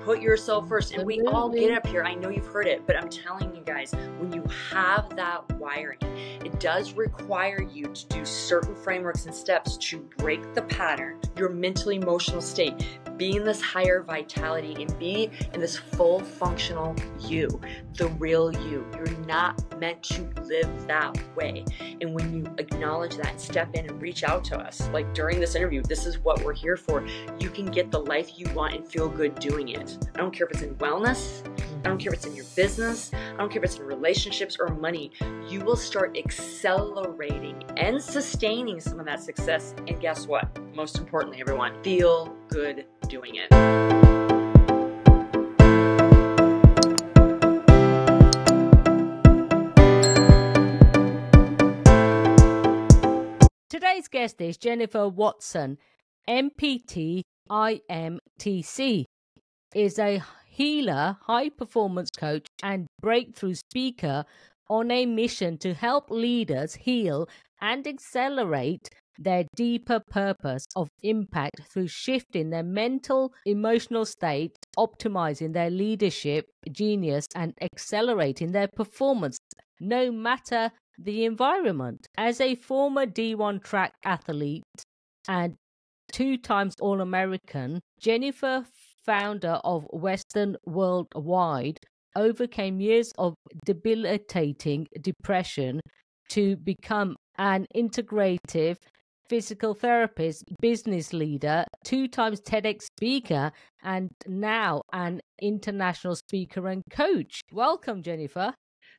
Put yourself first. And we all Absolutely. get up here. I know you've heard it, but I'm telling you guys, when you have that wiring, it does require you to do certain frameworks and steps to break the pattern, your mental emotional state, be in this higher vitality and be in this full functional you, the real you. You're not meant to live that way. And when you acknowledge that and step in and reach out to us, like during this interview, this is what we're here for. You can get the life you want and feel good doing it. I don't care if it's in wellness. I don't care if it's in your business. I don't care if it's in relationships or money. You will start accelerating and sustaining some of that success. And guess what? Most importantly, everyone, feel good doing it. Today's guest is Jennifer Watson, MPT IMTC, is a healer, high-performance coach, and breakthrough speaker on a mission to help leaders heal and accelerate their deeper purpose of impact through shifting their mental, emotional state, optimizing their leadership, genius, and accelerating their performance, no matter the environment. As a former D1 track athlete and 2 times All-American, Jennifer, founder of Western Worldwide, overcame years of debilitating depression to become an integrative physical therapist, business leader, 2 times TEDx speaker, and now an international speaker and coach. Welcome, Jennifer.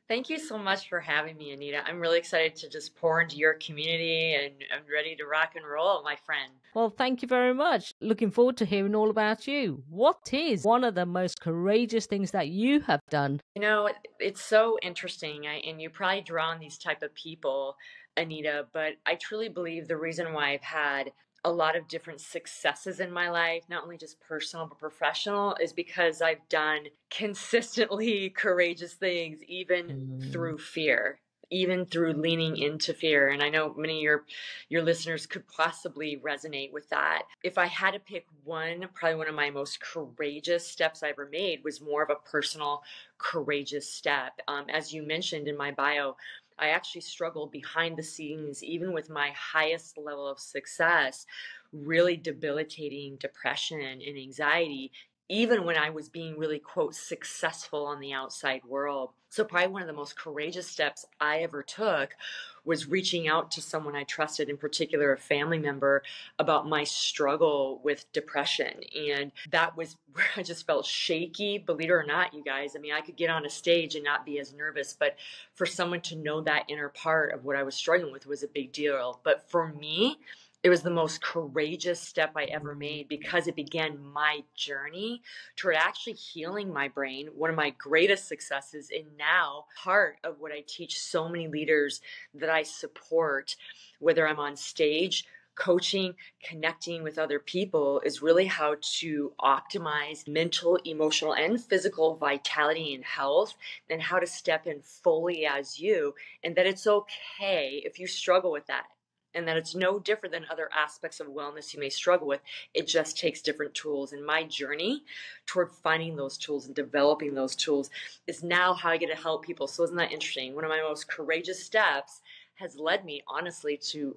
Thank you so much for having me, Anita. I'm really excited to just pour into your community, and I'm ready to rock and roll, my friend. Well, thank you very much. Looking forward to hearing all about you. What is one of the most courageous things that you have done? You know, it's so interesting, and you probably draw on these type of people, Anita, but I truly believe the reason why I've had a lot of different successes in my life, not only just personal but professional, is because I've done consistently courageous things, even through fear, even through leaning into fear. And I know many of your listeners could possibly resonate with that. If I had to pick one, probably one of my most courageous steps I ever made was more of a personal courageous step. As you mentioned in my bio, I actually struggled behind the scenes, even with my highest level of success, really debilitating depression and anxiety, even when I was being really, quote, successful on the outside world. So probably one of the most courageous steps I ever took was reaching out to someone I trusted, in particular a family member, about my struggle with depression. And that was where I just felt shaky, believe it or not, you guys. I mean, I could get on a stage and not be as nervous, but for someone to know that inner part of what I was struggling with was a big deal. But for me, it was the most courageous step I ever made because it began my journey toward actually healing my brain, one of my greatest successes, and now part of what I teach so many leaders that I support, whether I'm on stage, coaching, connecting with other people, is really how to optimize mental, emotional, and physical vitality and health, and how to step in fully as you, and that it's okay if you struggle with that. And that it's no different than other aspects of wellness you may struggle with. It just takes different tools. And my journey toward finding those tools and developing those tools is now how I get to help people. So isn't that interesting? One of my most courageous steps has led me, honestly, to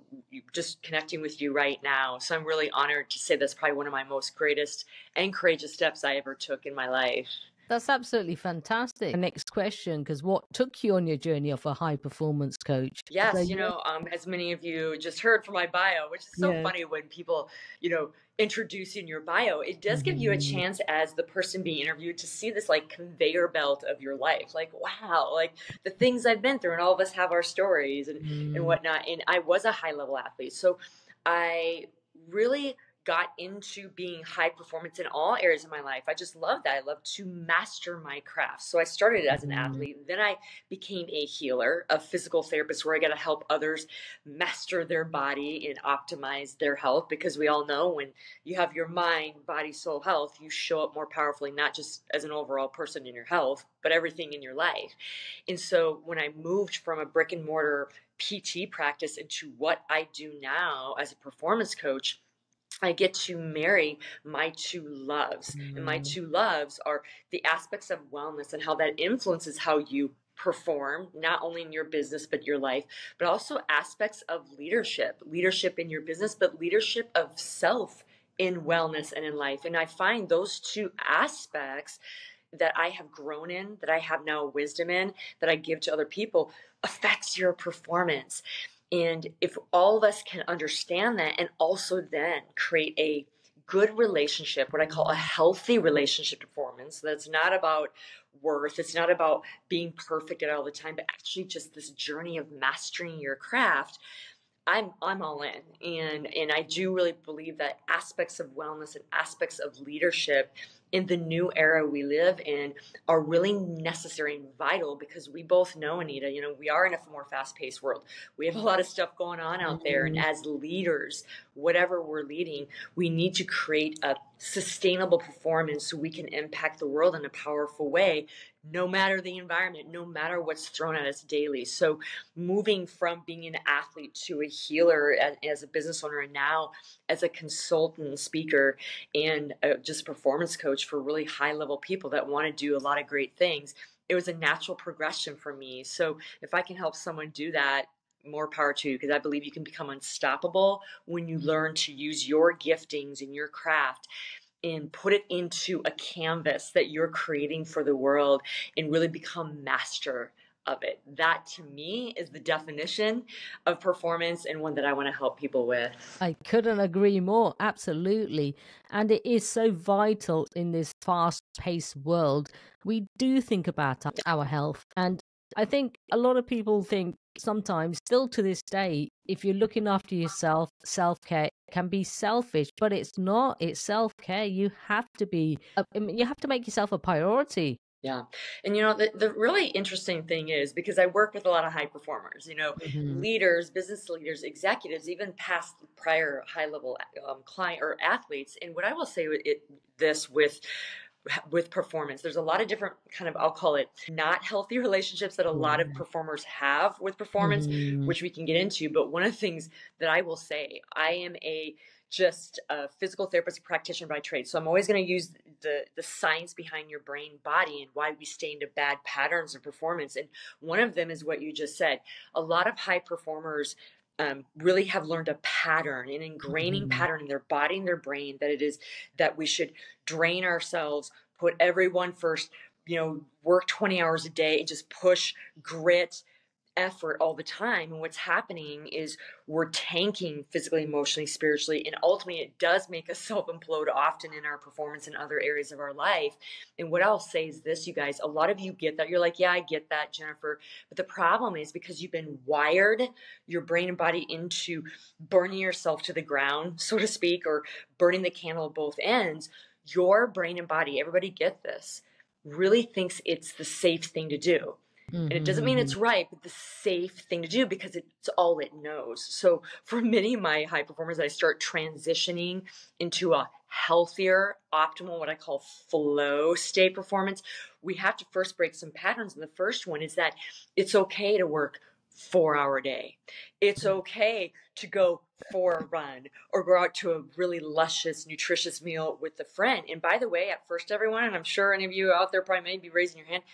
just connecting with you right now. So I'm really honored to say that's probably one of my most greatest and courageous steps I ever took in my life. That's absolutely fantastic. Next question, because what took you on your journey of a high performance coach? Yes, So as many of you just heard from my bio, which is so Yeah. funny when people, introduce you in your bio, it does give you a chance as the person being interviewed to see this like conveyor belt of your life. Like, wow, like the things I've been through, and all of us have our stories and whatnot. And I was a high level athlete. So I really got into being high performance in all areas of my life. I just love that. I love to master my craft. So I started as an athlete. Then I became a healer, a physical therapist, where I got to help others master their body and optimize their health. Because we all know when you have your mind, body, soul, health, you show up more powerfully, not just as an overall person in your health, but everything in your life. And so when I moved from a brick and mortar PT practice into what I do now as a performance coach, I get to marry my two loves. And my Mm. two loves are the aspects of wellness and how that influences how you perform, not only in your business, but your life, but also aspects of leadership, leadership in your business, but leadership of self in wellness and in life. And I find those two aspects that I have grown in, that I have now wisdom in, that I give to other people, affects your performance. And if all of us can understand that and also then create a good relationship, what I call a healthy relationship to performance, that's not about worth, it's not about being perfect at all the time, but actually just this journey of mastering your craft. I'm all in, and I do really believe that aspects of wellness and aspects of leadership in the new era we live in are really necessary and vital, because we both know, Anita, we are in a more fast-paced world. We have a lot of stuff going on out there, and Mm. as leaders, whatever we're leading, we need to create a sustainable performance so we can impact the world in a powerful way, no matter the environment, no matter what's thrown at us daily. So moving from being an athlete to a healer as a business owner, and now as a consultant speaker and just performance coach for really high level people that want to do a lot of great things, it was a natural progression for me. So if I can help someone do that, more power to you, because I believe you can become unstoppable when you learn to use your giftings and your craft and put it into a canvas that you're creating for the world and really become master of it. That to me is the definition of performance, and one that I want to help people with. I couldn't agree more. Absolutely. And it is so vital in this fast paced world. We do think about our health. And I think a lot of people think sometimes, still to this day, if you're looking after yourself, self care can be selfish, but it's not. It's self care. You have to be, you have to make yourself a priority. Yeah. And the really interesting thing is, because I work with a lot of high performers, Hmm. leaders, business leaders, executives, even past prior high level client or athletes. And what I will say this with performance, there's a lot of different kind of, I'll call it not healthy relationships that a lot of performers have with performance, Hmm. which we can get into. But one of the things that I will say, I am just a physical therapist practitioner by trade. So I'm always going to use the science behind your brain body and why we stay into bad patterns of performance. And one of them is what you just said. A lot of high performers really have learned a pattern, an ingraining Hmm. pattern in their body and their brain, that it is that we should drain ourselves, put everyone first, work 20 hours a day and just push, grit, effort all the time. And what's happening is we're tanking physically, emotionally, spiritually, and ultimately it does make us self implode often in our performance in other areas of our life. And what I'll say is this, you guys, a lot of you get that. You're like, yeah, I get that, Jennifer. But the problem is, because you've been wired your brain and body into burning yourself to the ground, so to speak, or burning the candle at both ends, your brain and body, everybody get this, really thinks it's the safe thing to do. And it doesn't mean Hmm. it's right, but the safe thing to do, because it's all it knows. So for many of my high performers, I start transitioning into a healthier, optimal, what I call flow state performance. We have to first break some patterns. And the first one is that it's okay to work 4 hour day. It's okay to go for a run or go out to a really luscious, nutritious meal with a friend. And by the way, at first, everyone, and I'm sure any of you out there probably may be raising your hand,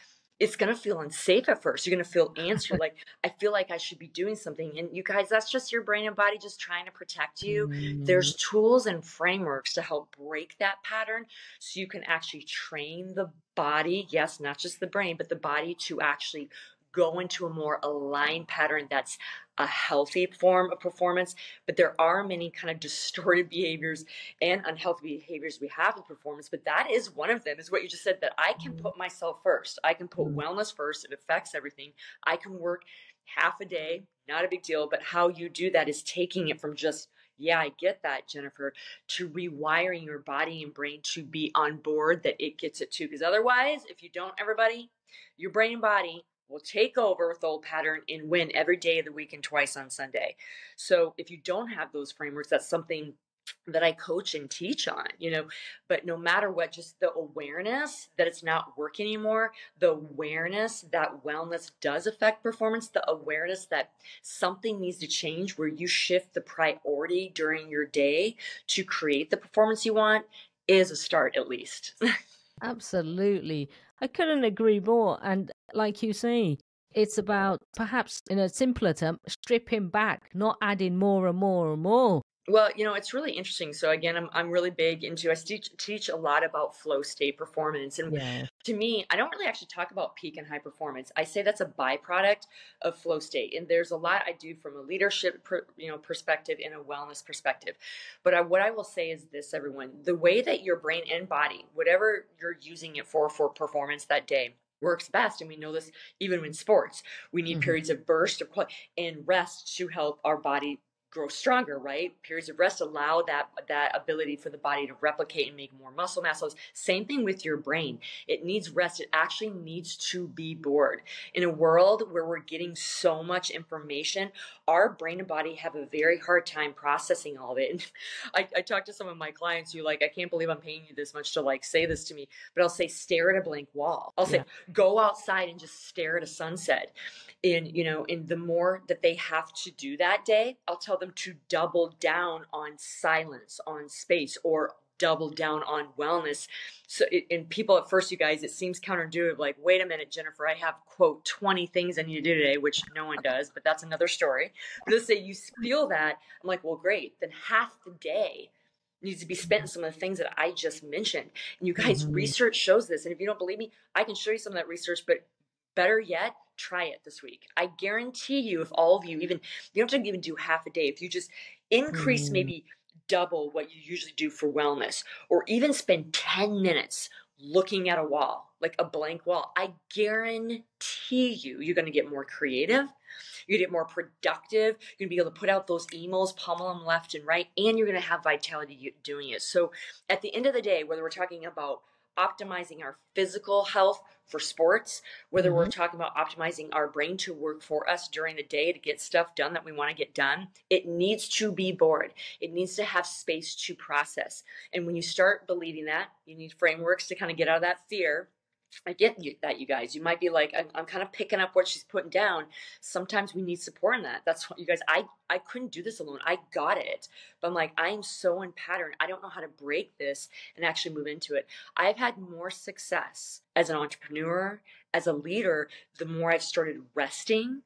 it's going to feel unsafe at first. You're going to feel antsy. You're like, I feel like I should be doing something. And you guys, that's just your brain and body just trying to protect you. Hmm. There's tools and frameworks to help break that pattern so you can actually train the body. Yes, not just the brain, but the body to actually go into a more aligned pattern that's a healthy form of performance. But there are many kind of distorted behaviors and unhealthy behaviors we have with performance, but that is one of them, is what you just said, that I can put myself first. I can put wellness first. It affects everything. I can work half a day, not a big deal, but how you do that is taking it from just, yeah, I get that, Jennifer, to rewiring your body and brain to be on board that it gets it too. Because otherwise, if you don't, everybody, your brain and body will take over with the old pattern and win every day of the week and twice on Sunday. So if you don't have those frameworks, that's something that I coach and teach on, but no matter what, just the awareness that it's not working anymore, the awareness that wellness does affect performance, the awareness that something needs to change where you shift the priority during your day to create the performance you want is a start, at least. Absolutely. I couldn't agree more. And like you say, it's about perhaps in a simpler term, stripping back, not adding more and more and more. Well, it's really interesting. So again, I'm really big into I teach a lot about flow state performance, and Yeah. to me, I don't really actually talk about peak and high performance. I say that's a byproduct of flow state, and there's a lot I do from a leadership perspective and a wellness perspective. But what I will say is this, everyone: the way that your brain and body, whatever you're using it for performance that day, works best, and we know this even in sports. We need Hmm. periods of burst and rest to help our body grow stronger, right? Periods of rest allow that ability for the body to replicate and make more muscle mass. So same thing with your brain. It needs rest. It actually needs to be bored. In a world where we're getting so much information, our brain and body have a very hard time processing all of it. And I talk to some of my clients who I can't believe I'm paying you this much to say this to me, but I'll say, stare at a blank wall. I'll say, Yeah. go outside and just stare at a sunset. And the more that they have to do that day, I'll tell them to double down on silence, on space, or double down on wellness. So and people at first, you guys, it seems counterintuitive, like, wait a minute, Jennifer, I have quote 20 things I need to do today, which no one does, but that's another story. But let's say you feel that, I'm like, well, great, then half the day needs to be spent in some of the things that I just mentioned. And you guys, Hmm. research shows this. And if you don't believe me, I can show you some of that research, but better yet, try it this week. I guarantee you, if all of you, even, you don't have to even do half a day, if you just increase Hmm. maybe double what you usually do for wellness, or even spend 10 minutes looking at a wall, like a blank wall, I guarantee you're going to get more creative. You're going to get more productive. You're going to be able to put out those emails, pummel them left and right, and you're going to have vitality doing it. So at the end of the day, whether we're talking about optimizing our physical health for sports, whether we're Hmm. talking about optimizing our brain to work for us during the day to get stuff done that we want to get done, it needs to be bored. It needs to have space to process. And when you start believing that, you need frameworks to kind of get out of that fear. I get that, you guys. You might be like, I'm kind of picking up what she's putting down. Sometimes we need support in that. That's what, you guys, I couldn't do this alone. I got it. But I'm like, I'm so in pattern. I don't know how to break this and actually move into it. I've had more success as an entrepreneur, as a leader, the more I've started resting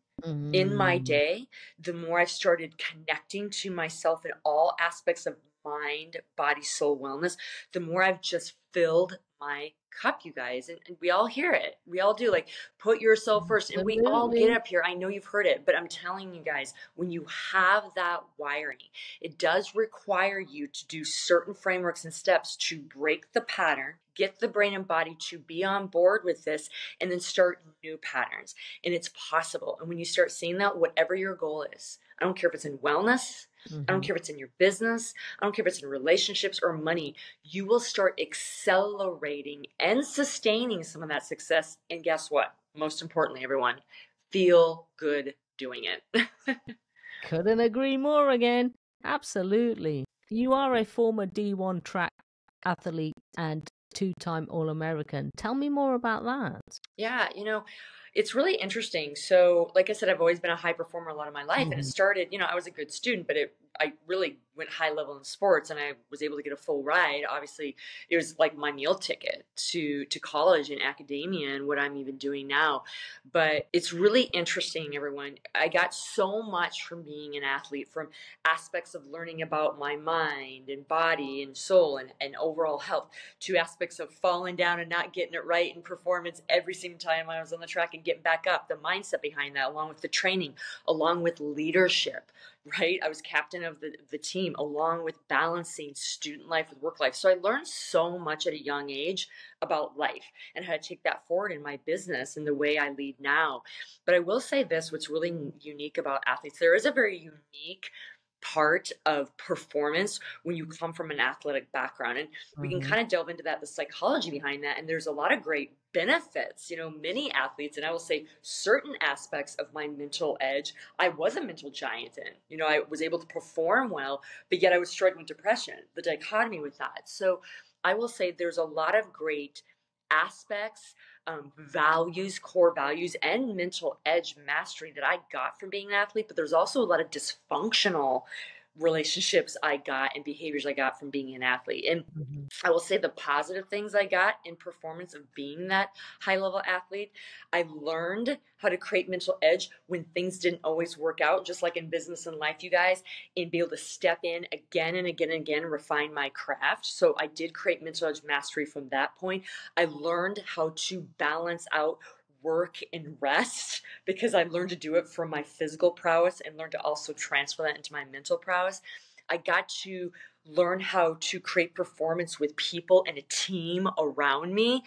in my Hmm. day, the more I've started connecting to myself in all aspects of mind, body, soul wellness, the more I've just filled my cup, you guys. And we all hear it. We all do. Like, put yourself first. And we all get Absolutely. up here. I know you've heard it, but I'm telling you guys, when you have that wiring, it does require you to do certain frameworks and steps to break the pattern, get the brain and body to be on board with this, and then start new patterns. And it's possible. And when you start seeing that, whatever your goal is, I don't care if it's in wellness, I don't Hmm. care if it's in your business, I don't care if it's in relationships or money, you will start accelerating and sustaining some of that success. And guess what? Most importantly, everyone, feel good doing it. Couldn't agree more again. Absolutely. You are a former D1 track athlete and two-time All-American. Tell me more about that. Yeah, it's really interesting. So, like I said, I've always been a high performer a lot of my life, and it Hmm. started, I was a good student, but I really went high level in sports, and I was able to get a full ride. Obviously, it was like my meal ticket to college and academia and what I'm even doing now. But it's really interesting, everyone. I got so much from being an athlete, from aspects of learning about my mind and body and soul and overall health, to aspects of falling down and not getting it right in performance every single time I was on the track and getting back up, the mindset behind that, along with the training, along with leadership, right? I was captain of the team, along with balancing student life with work life. So I learned so much at a young age about life and how to take that forward in my business and the way I lead now. But I will say this, what's really unique about athletes, there is a very unique part of performance when you come from an athletic background. And we can Mm-hmm. kind of delve into that, the psychology behind that. And there's a lot of great benefits. Many athletes, and I will say certain aspects of my mental edge, I was a mental giant in. I was able to perform well, but yet I was struggling with depression, the dichotomy with that. So I will say there's a lot of great aspects, values, core values, and mental edge mastery that I got from being an athlete, but there's also a lot of dysfunctional relationships I got and behaviors I got from being an athlete. And Mm-hmm. I will say the positive things I got in performance of being that high level athlete. I learned how to create mental edge when things didn't always work out, just like in business and life, you guys, and be able to step in again and again and again, refine my craft. So I did create mental edge mastery from that point. I learned how to balance out work and rest because I learned to do it from my physical prowess and learned to also transfer that into my mental prowess. I got to learn how to create performance with people and a team around me,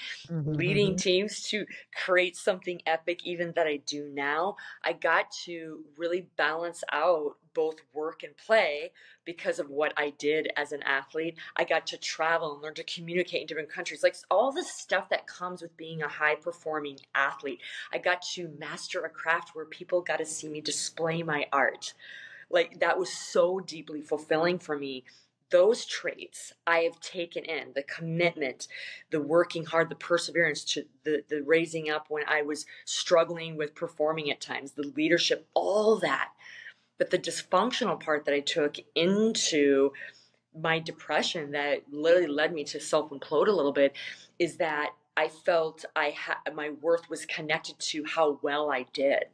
leading Mm-hmm. teams to create something epic, even that I do now. I got to really balance out both work and play because of what I did as an athlete. I got to travel and learn to communicate in different countries, like all the stuff that comes with being a high performing athlete. I got to master a craft where people got to see me display my art. Like that was so deeply fulfilling for me. Those traits I have taken in, the commitment, the working hard, the perseverance, to the raising up when I was struggling with performing at times, the leadership, all that. But the dysfunctional part that I took into my depression that literally led me to self implode a little bit is that I felt my worth was connected to how well I did.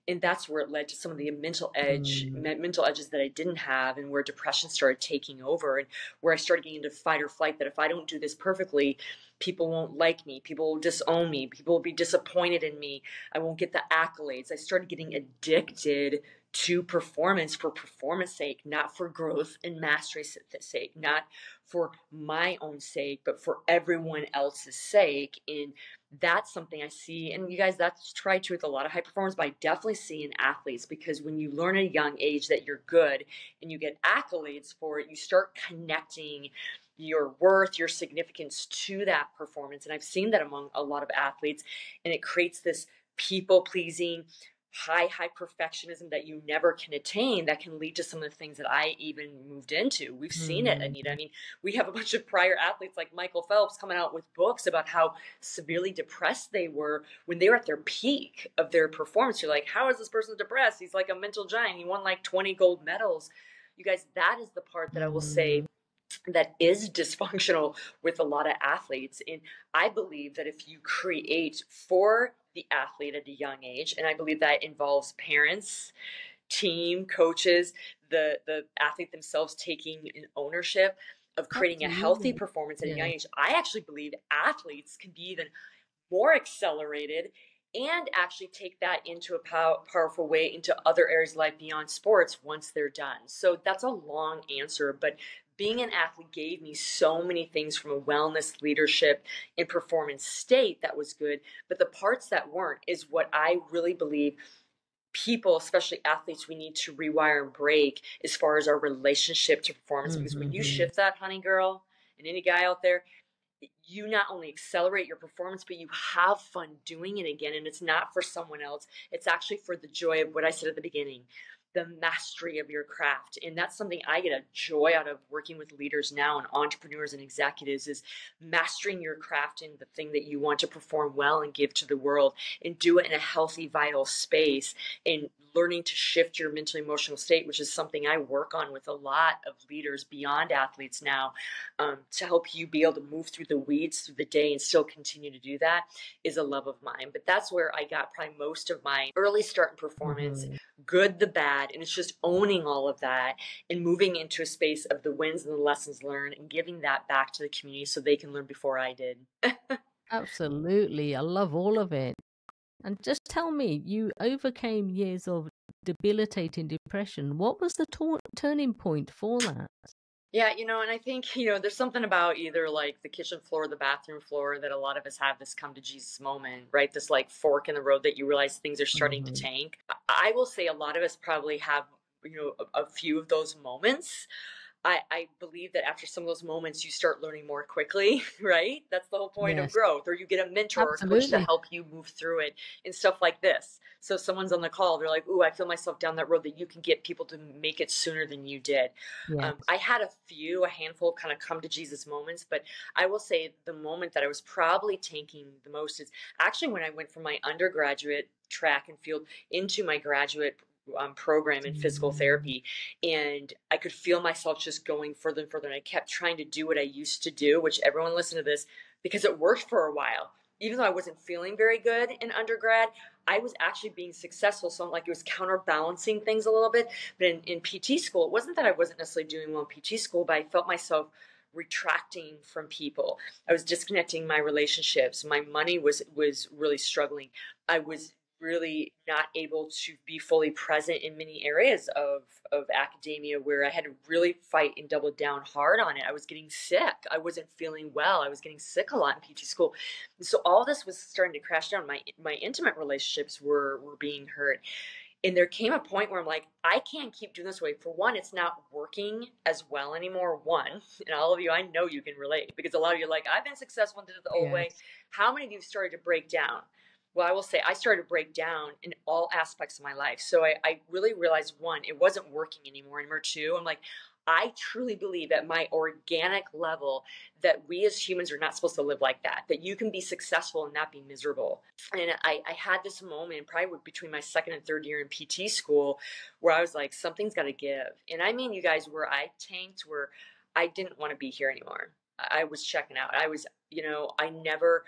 And that's where it led to some of the mental edges that I didn't have, and where depression started taking over, and where I started getting into fight or flight, that if I don't do this perfectly, people won't like me, people will disown me, people will be disappointed in me, I won't get the accolades. I started getting addicted to performance for performance sake, not for growth and mastery sake, not for my own sake, but for everyone else's sake. And that's something I see. And you guys, that's tried to with a lot of high performers, but I definitely see in athletes, because when you learn at a young age that you're good and you get accolades for it, you start connecting your worth, your significance to that performance. And I've seen that among a lot of athletes, and it creates this people pleasing, high perfectionism that you never can attain, that can lead to some of the things that I even moved into. We've seen it, Anita. I mean, we have a bunch of prior athletes like Michael Phelps coming out with books about how severely depressed they were when they were at their peak of their performance. You're like, how is this person depressed? He's like a mental giant. He won like 20 gold medals. You guys, that is the part that I will say that is dysfunctional with a lot of athletes. And I believe that if you create for the athlete at a young age, and I believe that involves parents, team, coaches, the athlete themselves taking an ownership of creating a healthy Absolutely. performance at a young Yeah. age. I actually believe athletes can be even more accelerated and actually take that into a powerful way into other areas of life beyond sports once they're done. So that's a long answer, but being an athlete gave me so many things from a wellness, leadership, and performance state that was good. But the parts that weren't is what I really believe people, especially athletes, we need to rewire and break as far as our relationship to performance. Because when you Mm-hmm. shift that, honey girl, and any guy out there, you not only accelerate your performance, but you have fun doing it again. And it's not for someone else. It's actually for the joy of what I said at the beginning, the mastery of your craft. And that's something I get a joy out of working with leaders now and entrepreneurs and executives, is mastering your craft in the thing that you want to perform well and give to the world, and do it in a healthy, vital space, and learning to shift your mental emotional state, which is something I work on with a lot of leaders beyond athletes now, to help you be able to move through the weeds through the day and still continue to do that, is a love of mine. But that's where I got probably most of my early start in performance, Mm-hmm. good, the bad. And it's just owning all of that and moving into a space of the wins and the lessons learned and giving that back to the community so they can learn before I did. Absolutely. I love all of it. And just tell me, you overcame years of debilitating depression. What was the turning point for that? Yeah, and I think, there's something about either like the kitchen floor or the bathroom floor that a lot of us have this come to Jesus moment, right? This like fork in the road that you realize things are starting to Mm-hmm. tank. I will say a lot of us probably have a few of those moments. I believe that after some of those moments, you start learning more quickly, right? That's the whole point of Yes, growth. Or you get a mentor or a coach to absolutely. help you move through it and stuff like this. So if someone's on the call, they're like, ooh, I feel myself down that road, that you can get people to make it sooner than you did. Yes. I had a handful of kind of come to Jesus moments, but I will say the moment that I was probably tanking the most is actually when I went from my undergraduate track and field into my graduate program in physical Mm. therapy, and I could feel myself just going further and further, and I kept trying to do what I used to do, which everyone listen to this, because it worked for a while. Even though I wasn't feeling very good in undergrad, I was actually being successful. So like it was counterbalancing things a little bit. But in PT school, it wasn't that I wasn't necessarily doing well in PT school, but I felt myself retracting from people. I was disconnecting my relationships. My money was really struggling. I was really not able to be fully present in many areas of academia, where I had to really fight and double down hard on it. I was getting sick. I wasn't feeling well. I was getting sick a lot in PT school. And so all this was starting to crash down. My intimate relationships were being hurt. And there came a point where I'm like, I can't keep doing this way. For one, it's not working as well anymore. One, and all of you, I know you can relate, because a lot of you are like, I've been successful and did it the old way. Yes. How many of you started to break down? Well, I will say I started to break down in all aspects of my life. So I really realized, one, it wasn't working anymore. And number two, I'm like, I truly believe at my organic level that we as humans are not supposed to live like that, that you can be successful and not be miserable. And I had this moment probably between my second and third year in PT school, where I was like, something's got to give. And I mean, you guys, where I tanked, where I didn't want to be here anymore. I was checking out. I never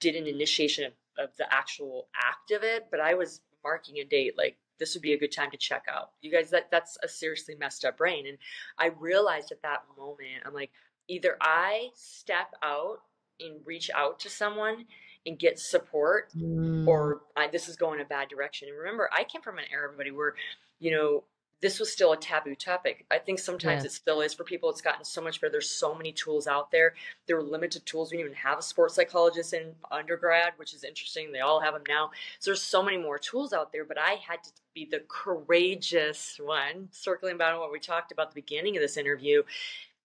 did an initiation of the actual act of it, but I was marking a date, like this would be a good time to check out. You guys, that's a seriously messed up brain. And I realized at that moment, I'm like, either I step out and reach out to someone and get support, Mm. or this is going a bad direction. And remember, I came from an era, everybody, where, you know, this was still a taboo topic. I think sometimes Yes. it still is for people. It's gotten so much better. There's so many tools out there. There were limited tools. We didn't even have a sports psychologist in undergrad, which is interesting. They all have them now. So there's so many more tools out there, but I had to be the courageous one, circling back on what we talked about at the beginning of this interview,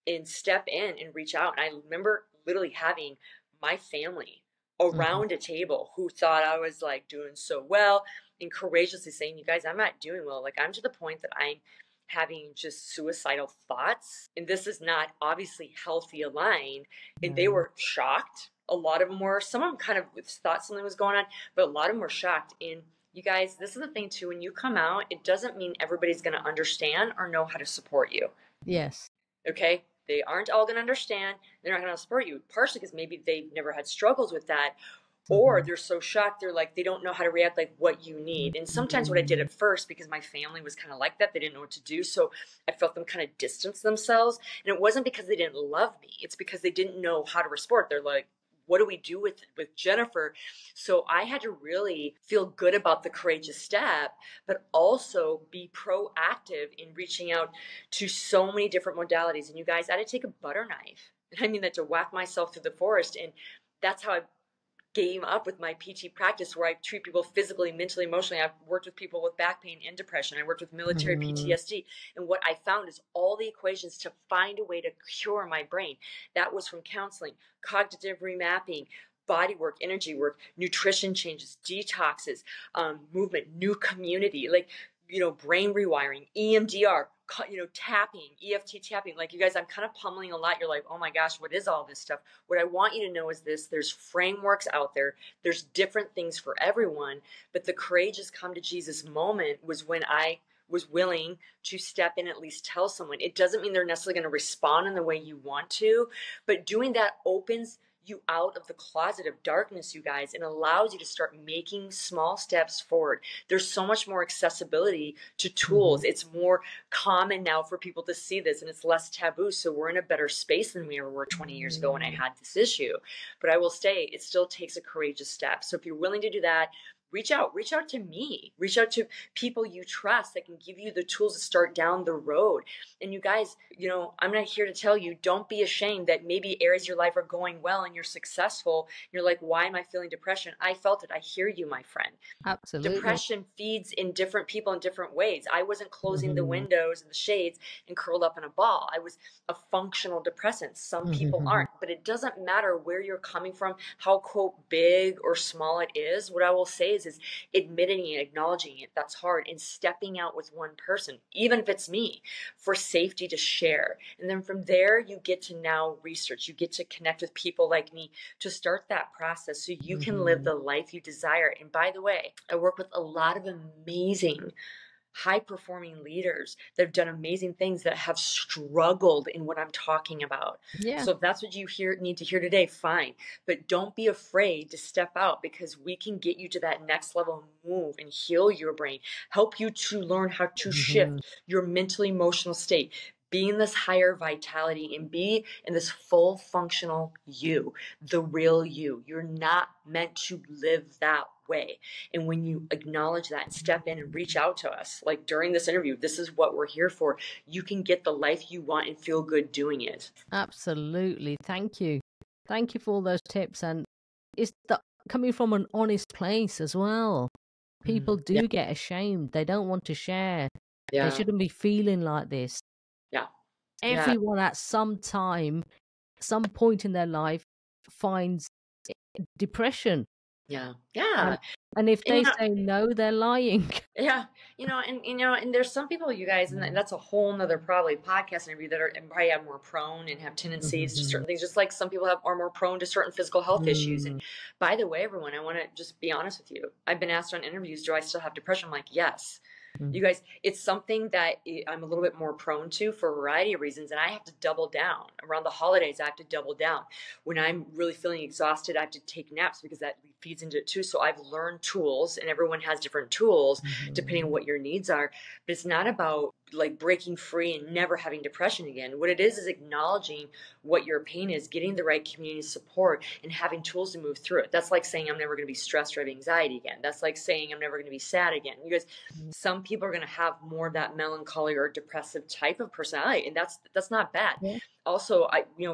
and step in and reach out. And I remember literally having my family Hmm. around a table who thought I was like doing so well, and courageously saying, you guys, I'm not doing well. Like, I'm to the point that I'm having just suicidal thoughts. And this is not obviously healthy aligned. And they No. were shocked. A lot of them were, some of them kind of thought something was going on, but a lot of them were shocked. And you guys, this is the thing too, when you come out, it doesn't mean everybody's going to understand or know how to support you. Yes. Okay, they aren't all going to understand. They're not going to support you, partially because maybe they've never had struggles with that, or Hmm. they're so shocked, they're like, they don't know how to react, like what you need. And sometimes what I did Mm. at first, because my family was kind of like that, they didn't know what to do, so I felt them kind of distance themselves. And it wasn't because they didn't love me, it's because they didn't know how to respond. They're like, what do we do with Jennifer? So I had to really feel good about the courageous step, but also be proactive in reaching out to so many different modalities. And you guys, I had to take a butter knife, and I mean that, to whack myself through the forest. And that's how I game up with my PT practice, where I treat people physically, mentally, emotionally. I've worked with people with back pain and depression. I worked with military Mhm. PTSD. And what I found is all the equations to find a way to cure my brain. That was from counseling, cognitive remapping, body work, energy work, nutrition changes, detoxes, movement, new community, like, brain rewiring, EMDR, tapping, EFT tapping. Like, you guys, I'm kind of pummeling a lot. You're like, oh my gosh, what is all this stuff? What I want you to know is this: there's frameworks out there, there's different things for everyone. But the courageous come to Jesus moment was when I was willing to step in, at least tell someone. It doesn't mean they're necessarily going to respond in the way you want to, but doing that opens you out of the closet of darkness, you guys, and allows you to start making small steps forward. There's so much more accessibility to tools. Mhm. It's more common now for people to see this, and it's less taboo. So we're in a better space than we ever were 20 years ago when I Mm. had this issue. But I will say, it still takes a courageous step. So if you're willing to do that, reach out to me, reach out to people you trust that can give you the tools to start down the road. And you guys, I'm not here to tell you, don't be ashamed that maybe areas of your life are going well and you're successful. You're like, why am I feeling depression? I felt it. I hear you, my friend. Absolutely. Depression feeds in different people in different ways. I wasn't closing the Mhm. windows and the shades and curled up in a ball. I was a functional depressant. Some people Mhm. aren't, but it doesn't matter where you're coming from, how quote big or small it is. What I will say is admitting and acknowledging it. That's hard. And stepping out with one person, even if it's me, for safety to share. And then from there, you get to now research. You get to connect with people like me to start that process so you can live Mhm. the life you desire. And by the way, I work with a lot of amazing, high performing leaders that have done amazing things that have struggled in what I'm talking about. Yeah. So if that's what you need to hear today, fine. But don't be afraid to step out, because we can get you to that next level and move and heal your brain, help you to learn how to Mhm. shift your mental emotional state, be in this higher vitality, and be in this full functional you, the real you. You're not meant to live that way. And when you acknowledge that and step in and reach out to us, like during this interview, this is what we're here for. You can get the life you want and feel good doing it. Absolutely. Thank you. Thank you for all those tips. And it's coming from an honest place as well. People Yeah, do get ashamed. They don't want to share. They yeah, shouldn't be feeling like this. yeah, yeah, Everyone at some time, some point in their life, finds depression. yeah, And yeah. and if And they say no, they're lying. yeah, and there's some people, you guys, and that's a whole nother probably podcast interview, that are and probably have more prone and have tendencies to Mhm. certain things, just like some people are more prone to certain physical health issues. And Mm. by the way, everyone, I want to just be honest with you. I've been asked on interviews, do I still have depression? I'm like, yes. Mm. You guys, it's something that I'm a little bit more prone to for a variety of reasons, and I have to double down. Around the holidays, I have to double down. When I'm really feeling exhausted, I have to take naps, because that feeds into it too. So I've learned tools, and everyone has different tools depending on Mhm. what your needs are. But it's not about like breaking free and never having depression again. What it is acknowledging what your pain is, getting the right community support, and having tools to move through it. That's like saying I'm never going to be stressed or have anxiety again. That's like saying I'm never going to be sad again. You guys, some people are going to have more of that melancholy or depressive type of personality, and that's not bad. Yeah. Also,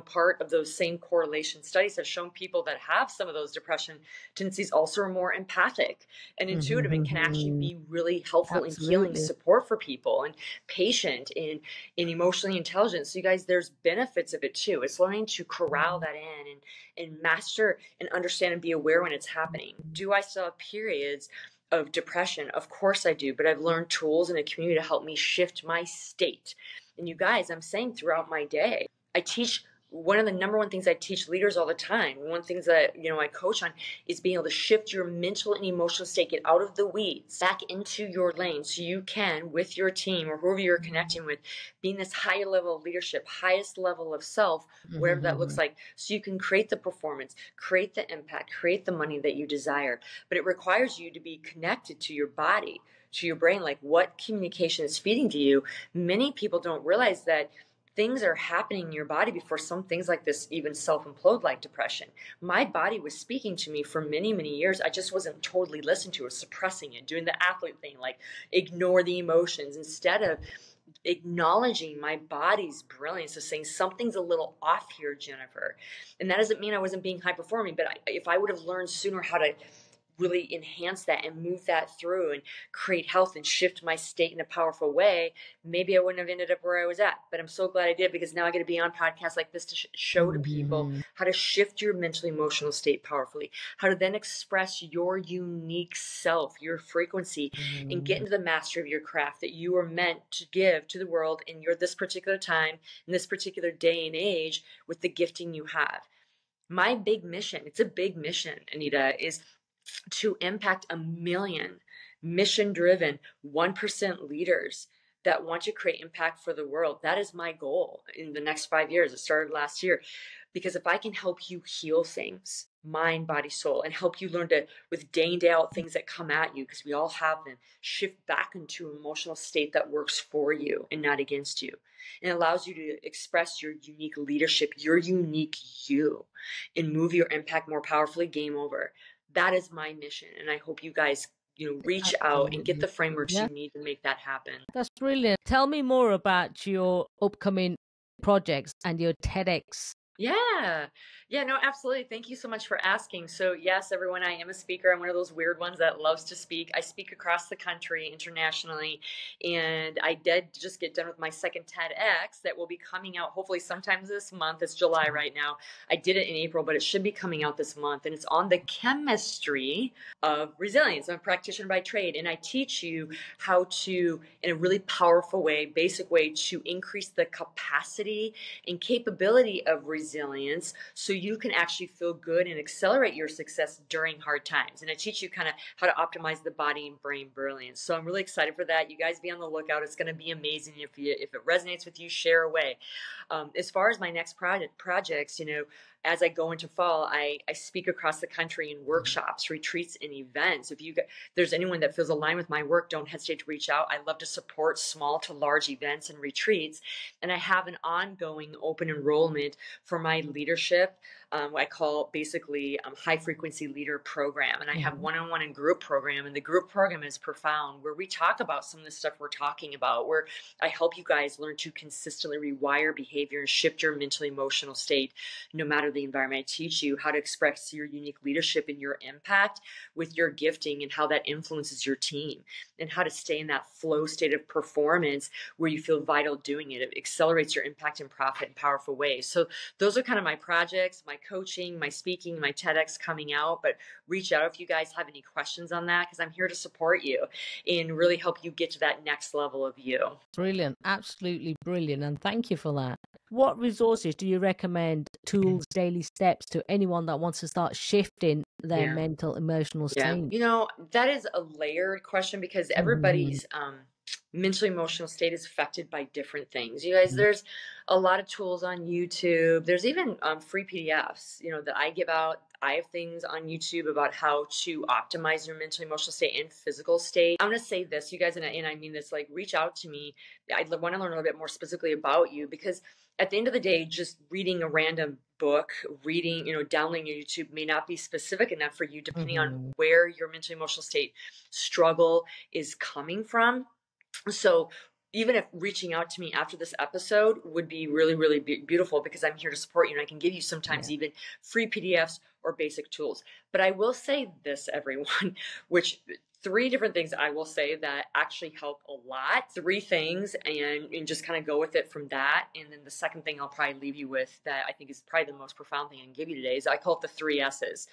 part of those same correlation studies have shown people that have some of those depression tendencies also are more empathic and intuitive, and can actually Mhm. be really helpful in healing Absolutely. support for people, and patient and emotionally intelligent. So you guys, there's benefits of it too. It's learning to corral that in and master and understand and be aware when it's happening. Do I still have periods of depression? Of course I do, but I've learned tools in a community to help me shift my state. And you guys, I'm saying throughout my day, I teach, one of the number one things I teach leaders all the time, one of the things that I coach on, is being able to shift your mental and emotional state, get out of the weeds, back into your lane, so you can, with your team or whoever you're connecting with, be in this higher level of leadership, highest level of self, whatever that looks Mhm. like, so you can create the performance, create the impact, create the money that you desire. But it requires you to be connected to your body, to your brain, like what communication is feeding to you. Many people don't realize that things are happening in your body before some things like this even self-implode, like depression. My body was speaking to me for many, many years. I just wasn't totally listening to it, suppressing it, doing the athlete thing, like ignore the emotions, instead of acknowledging my body's brilliance, of saying something's a little off here, Jennifer. And that doesn't mean I wasn't being high performing, but if I would have learned sooner how to really enhance that and move that through and create health and shift my state in a powerful way, maybe I wouldn't have ended up where I was at. But I'm so glad I did, because now I get to be on podcasts like this to show to people Mhm. how to shift your mental emotional state powerfully, how to then express your unique self, your frequency, and get Mhm. into the mastery of your craft that you are meant to give to the world in your this particular time, in this particular day and age, with the gifting you have. My big mission, it's a big mission, Anita, is to impact 1 million mission driven 1% leaders that want to create impact for the world. That is my goal in the next 5 years. It started last year. Because if I can help you heal things, mind, body, soul, and help you learn to, with day in, day out things that come at you, because we all have them, shift back into an emotional state that works for you and not against you. And allows you to express your unique leadership, your unique you, and move your impact more powerfully, game over. that is my mission. And I hope you guys, reach out and get Absolutely. the frameworks Yeah, you need to make that happen. that's brilliant. Tell me more about your upcoming projects and your TEDx. Yeah. Yeah, no, absolutely. Thank you so much for asking. So, yes, everyone, I am a speaker. I'm one of those weird ones that loves to speak. I speak across the country internationally, and I did just get done with my second TEDx that will be coming out hopefully sometime this month. It's July right now. I did it in April, but it should be coming out this month, and it's on the chemistry of resilience. I'm a practitioner by trade, and I teach you how to, in a really powerful way, basic way, to increase the capacity and capability of resilience so you can actually feel good and accelerate your success during hard times. And I teach you kind of how to optimize the body and brain brilliance. So I'm really excited for that. You guys be on the lookout. It's going to be amazing. If it resonates with you, share away. As far as my next projects, as I go into fall, I speak across the country in workshops, retreats, and events. If there's anyone that feels aligned with my work, don't hesitate to reach out. I love to support small to large events and retreats. And I have an ongoing open enrollment for my leadership. I call basically high frequency leader program. And I have one-on-one and group program. And the group program is profound, where we talk about some of the stuff we're talking about, where I help you guys learn to consistently rewire behavior and shift your mental emotional state, no matter the environment. I teach you how to express your unique leadership and your impact with your gifting and how that influences your team, and how to stay in that flow state of performance where you feel vital doing it. It accelerates your impact and profit in powerful ways. So those are kind of my projects, my coaching, my speaking, my TEDx coming out. But reach out if you guys have any questions on that, because I'm here to support you and really help you get to that next level of you. Brilliant. Absolutely brilliant. And thank you for that. What resources do you recommend, tools, daily steps to anyone that wants to start shifting their Yeah. mental, emotional Yeah. state? That is a layered question, because everybody's mental emotional state is affected by different things. You guys, there's a lot of tools on YouTube. There's even free PDFs, that I give out. I have things on YouTube about how to optimize your mental emotional state and physical state. I'm going to say this, you guys, and I mean this, like, reach out to me. I want to learn a little bit more specifically about you, because at the end of the day, just reading a random book, downloading your YouTube may not be specific enough for you, depending on where your mental emotional state struggle is coming from. So even if reaching out to me after this episode would be really, really beautiful, because I'm here to support you, and I can give you sometimes even free PDFs or basic tools. But I will say this, everyone, which 3 different things I will say that actually help a lot. 3 things, and just kind of go with it from that. And then the second thing I'll probably leave you with, that I think is probably the most profound thing I can give you today, is I call it the 3 S's.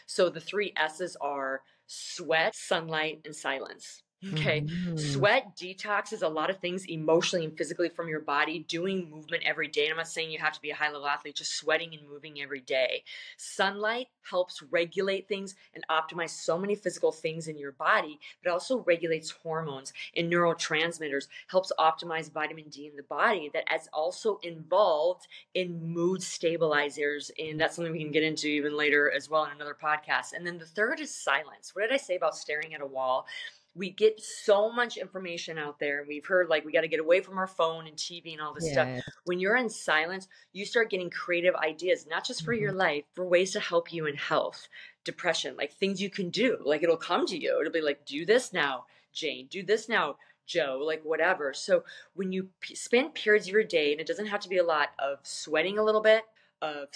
So the 3 S's are sweat, sunlight, and silence. Okay. Sweat detoxes a lot of things emotionally and physically from your body. Doing movement every day. And I'm not saying you have to be a high level athlete, just sweating and moving every day. Sunlight helps regulate things and optimize so many physical things in your body, but it also regulates hormones and neurotransmitters, helps optimize vitamin D in the body, that is also involved in mood stabilizers. And that's something we can get into even later as well in another podcast. And then the third is silence. What did I say about staring at a wall? We get so much information out there. We've heard, like, we got to get away from our phone and TV and all this stuff. When you're in silence, you start getting creative ideas, not just for your life, for ways to help you in health, depression, like things you can do. Like, it'll come to you. It'll be like, do this now, Jane. Do this now, Joe, like whatever. So when you spend periods of your day, and it doesn't have to be a lot, of sweating a little bit, of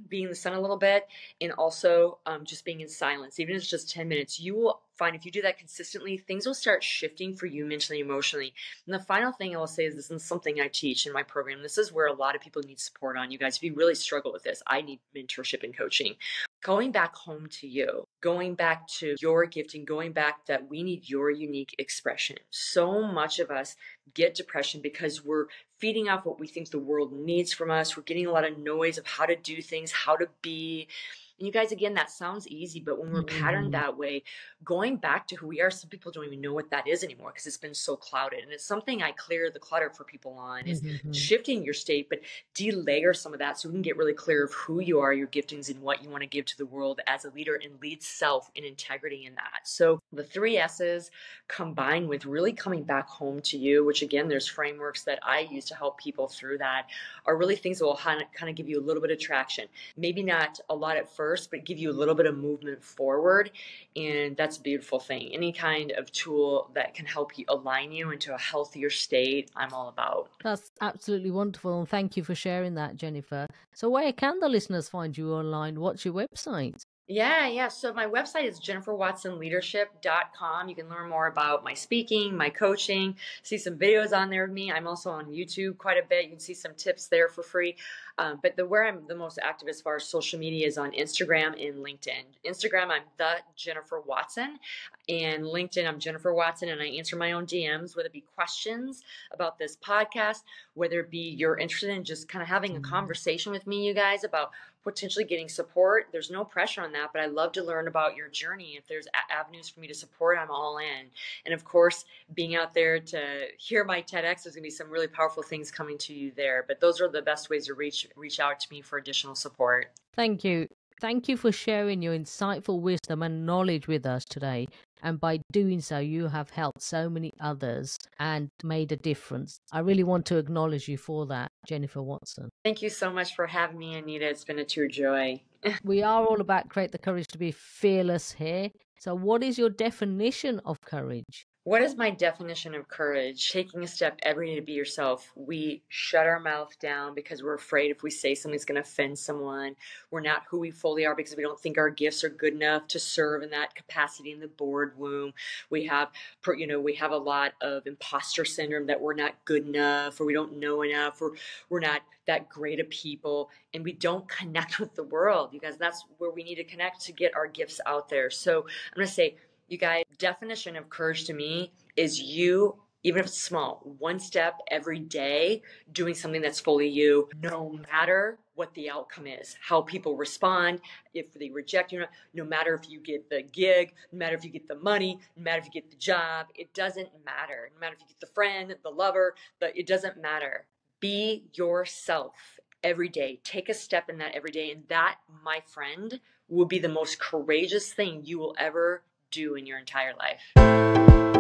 being in the sun a little bit, and also just being in silence, even if it's just 10 minutes, you will find, if you do that consistently, things will start shifting for you mentally, emotionally. And the final thing I will say is, this is something I teach in my program. This is where a lot of people need support on. You guys, if you really struggle with this, I need mentorship and coaching. Going back home to you, going back to your gifting, going back that we need your unique expression. So much of us get depression because we're feeding off what we think the world needs from us. We're getting a lot of noise of how to do things, how to be. And you guys, again, that sounds easy, but when we're patterned that way, going back to who we are, some people don't even know what that is anymore because it's been so clouded. And it's something I clear the clutter for people on, is shifting your state, but delayer some of that so we can get really clear of who you are, your giftings, and what you want to give to the world as a leader, and lead self and integrity in that. So the 3 S's combined with really coming back home to you, which again, there's frameworks that I use to help people through that, are really things that will kind of give you a little bit of traction. Maybe not a lot at first, reverse, but give you a little bit of movement forward. And that's a beautiful thing. Any kind of tool that can help you align you into a healthier state, I'm all about. That's absolutely wonderful. And thank you for sharing that, Jennifer. So, where can the listeners find you online? What's your website? Yeah. So my website is jenniferwatsonleadership.com. You can learn more about my speaking, my coaching, see some videos on there of me. I'm also on YouTube quite a bit. You can see some tips there for free. But where I'm the most active as far as social media is on Instagram and LinkedIn. Instagram, I'm the Jennifer Watson. And LinkedIn, I'm Jennifer Watson, and I answer my own DMs, whether it be questions about this podcast, whether it be you're interested in just kind of having a conversation with me, you guys, about potentially getting support. There's no pressure on that, but I love to learn about your journey. If there's avenues for me to support, I'm all in. And of course, being out there to hear my TEDx, there's gonna be some really powerful things coming to you there. But those are the best ways to reach out to me for additional support. Thank you. Thank you for sharing your insightful wisdom and knowledge with us today. And by doing so, you have helped so many others and made a difference. I really want to acknowledge you for that, Jennifer Watson. Thank you so much for having me, Anita. It's been a true joy. We are all about create the courage to be fearless here. So, what is your definition of courage? What is my definition of courage? Taking a step every day to be yourself. We shut our mouth down because we're afraid if we say something's going to offend someone. We're not who we fully are because we don't think our gifts are good enough to serve in that capacity in the boardroom. We have a lot of imposter syndrome that we're not good enough, or we don't know enough, or we're not that great of people, and we don't connect with the world. You guys, that's where we need to connect to get our gifts out there. So I'm going to say, you guys, definition of courage to me is you, even if it's small, one step every day, doing something that's fully you, no matter what the outcome is, how people respond, if they reject you, no matter if you get the gig, no matter if you get the money, no matter if you get the job, it doesn't matter. No matter if you get the friend, the lover, it doesn't matter. Be yourself every day. Take a step in that every day. And that, my friend, will be the most courageous thing you will ever do in your entire life.